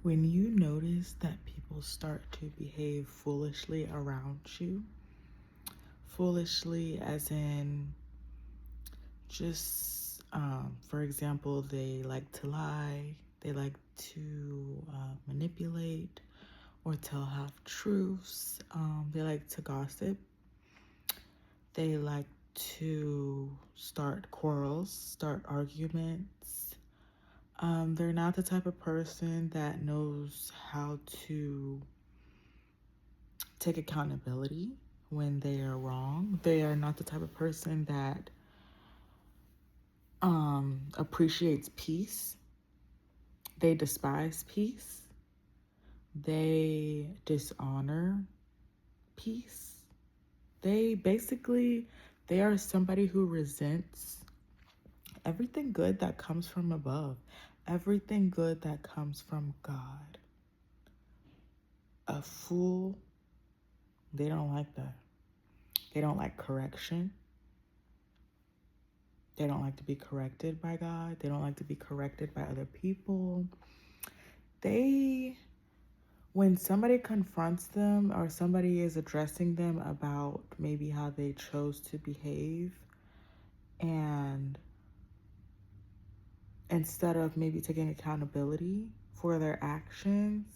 When you notice that people start to behave foolishly around you, foolishly as in just, for example, they like to lie, they like to manipulate or tell half truths, they like to gossip, they like to start quarrels, start arguments. They're not the type of person that knows how to take accountability when they are wrong. They are not the type of person that appreciates peace. They despise peace. They dishonor peace. They are somebody who resents everything good that comes from above, everything good that comes from God. A fool, they don't like that. They don't like correction. They don't like to be corrected by God. They don't like to be corrected by other people. When somebody confronts them or somebody is addressing them about maybe how they chose to behave, and instead of maybe taking accountability for their actions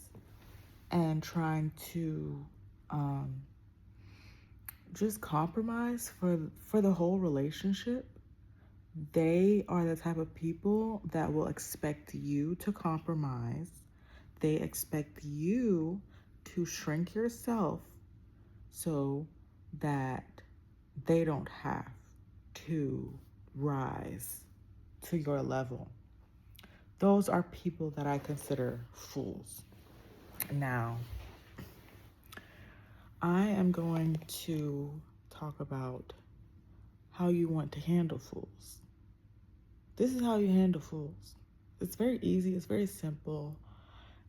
and trying to just compromise for the whole relationship, they are the type of people that will expect you to compromise. They expect you to shrink yourself so that they don't have to rise to your level. Those are people that I consider fools. Now, I am going to talk about how you want to handle fools. This is how you handle fools. It's very easy, it's very simple,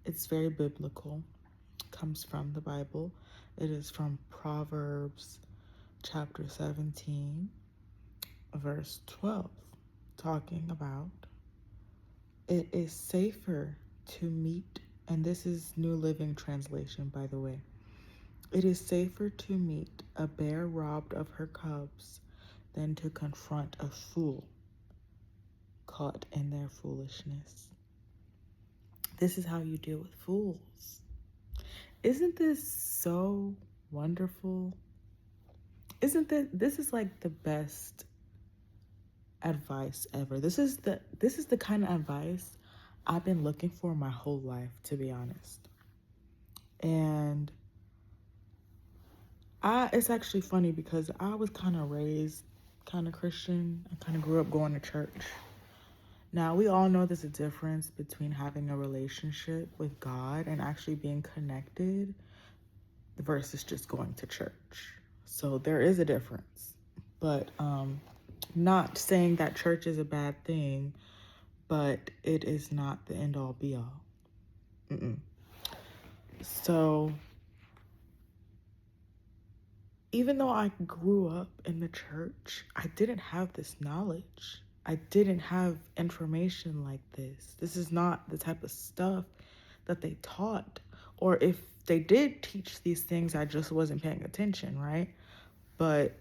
it's very biblical. It comes from the Bible. It is from Proverbs chapter 17, verse 12, talking about it is safer to meet, and this is New Living Translation, by the way. It is safer to meet a bear robbed of her cubs than to confront a fool caught in their foolishness. This is how you deal with fools. Isn't this so wonderful? This is like the best advice ever. This is the kind of advice I've been looking for my whole life, to be honest. And it's actually funny because I was kind of raised kind of Christian. I kind of grew up going to church. Now, we all know there's a difference between having a relationship with God and actually being connected versus just going to church. So there is a difference. But not saying that church is a bad thing, but it is not the end all be all. So even though I grew up in the church, I didn't have this knowledge. I didn't have information like this. This is not the type of stuff that they taught. Or if they did teach these things, I just wasn't paying attention, right? But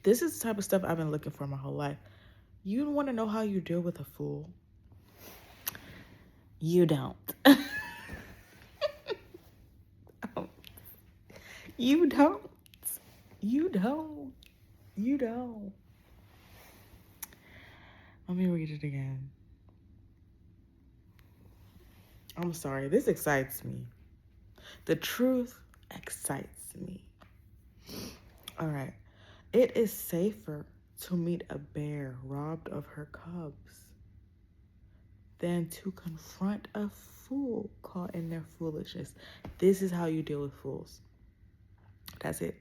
this is the type of stuff I've been looking for my whole life. You want to know how you deal with a fool? You don't. You don't. You don't. You don't. Let me read it again. I'm sorry. This excites me. The truth excites me. All right. It is safer to meet a bear robbed of her cubs than to confront a fool caught in their foolishness. This is how you deal with fools. That's it.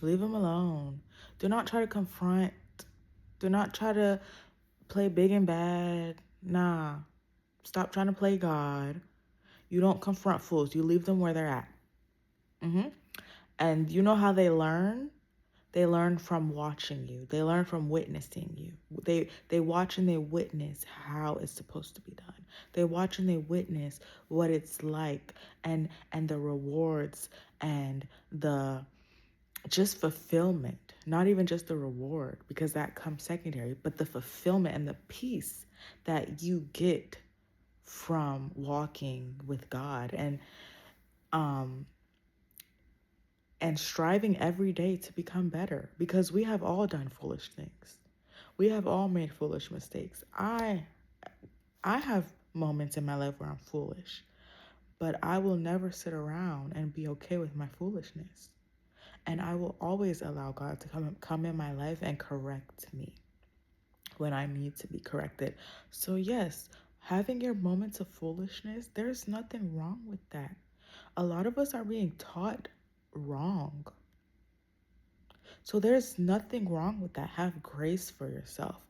Leave them alone. Do not try to confront. Do not try to play big and bad. Nah. Stop trying to play God. You don't confront fools. You leave them where they're at. And you know how they learn? They learn from watching you. They learn from witnessing you. They watch and they witness how it's supposed to be done. They watch and they witness what it's like, and the rewards and the just fulfillment. Not even just the reward, because that comes secondary, but the fulfillment and the peace that you get from walking with God, um and striving every day to become better, because we have all done foolish things. We have all made foolish mistakes. I have moments in my life where I'm foolish, but I will never sit around and be okay with my foolishness. And I will always allow God to come in my life and correct me when I need to be corrected. So yes, having your moments of foolishness, there's nothing wrong with that. A lot of us are being taught wrong. So there's nothing wrong with that. Have grace for yourself.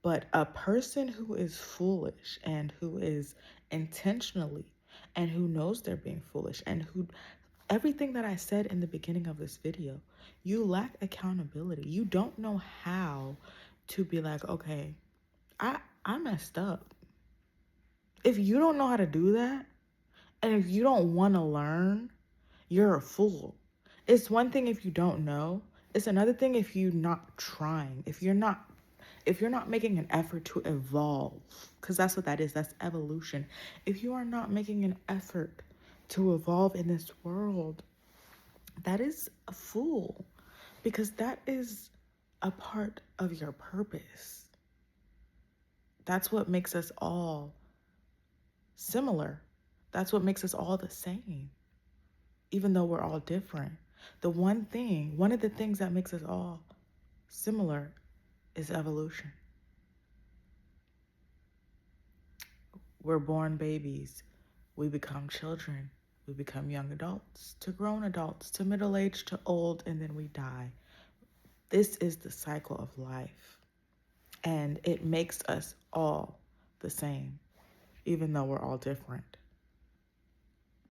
But a person who is foolish and who is intentionally and who knows they're being foolish and who everything that I said in the beginning of this video, you lack accountability. You don't know how to be like, okay, I messed up. If you don't know how to do that, and if you don't want to learn, you're a fool. It's one thing if you don't know. It's another thing if you're not trying. If you're not making an effort to evolve, because that's what that is. That's evolution. If you are not making an effort to evolve in this world, that is a fool, because that is a part of your purpose. That's what makes us all similar. That's what makes us all the same, even though we're all different. One of the things that makes us all similar is evolution. We're born babies. We become children. We become young adults, to grown adults, to middle age, to old, and then we die. This is the cycle of life. And it makes us all the same, even though we're all different.